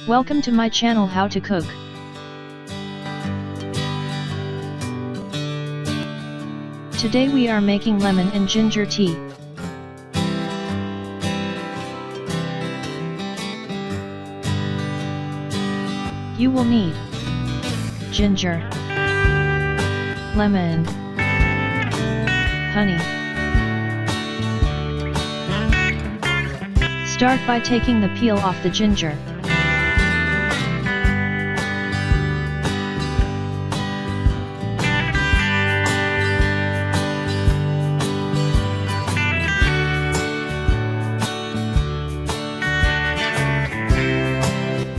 Welcome to my channel How to Cook. Today we are making lemon and ginger tea. You will need ginger, lemon, honey. Start by taking the peel off the ginger.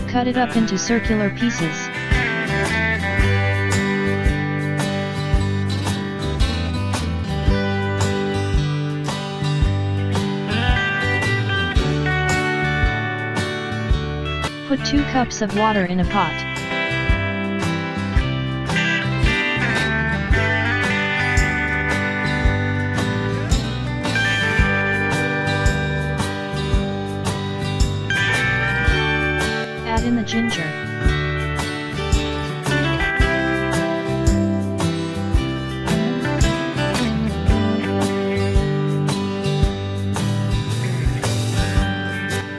Cut it up into circular pieces. Put 2 cups of water in a pot. Add in the ginger.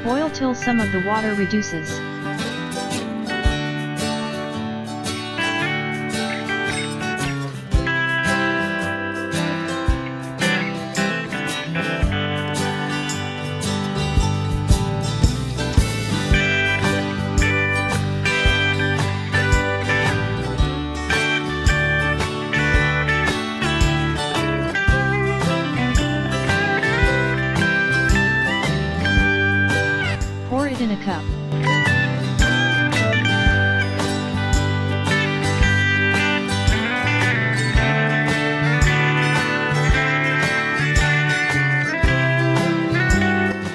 Boil till some of the water reduces. Pour it in a cup.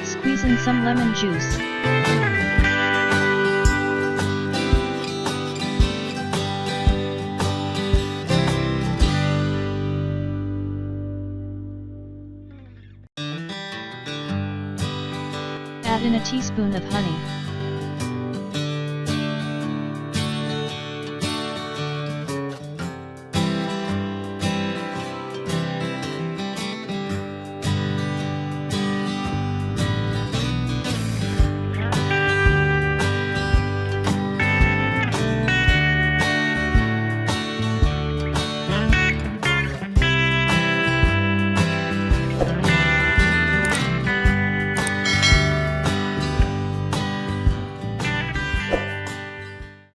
Squeeze in some lemon juice. Add in a teaspoon of honey.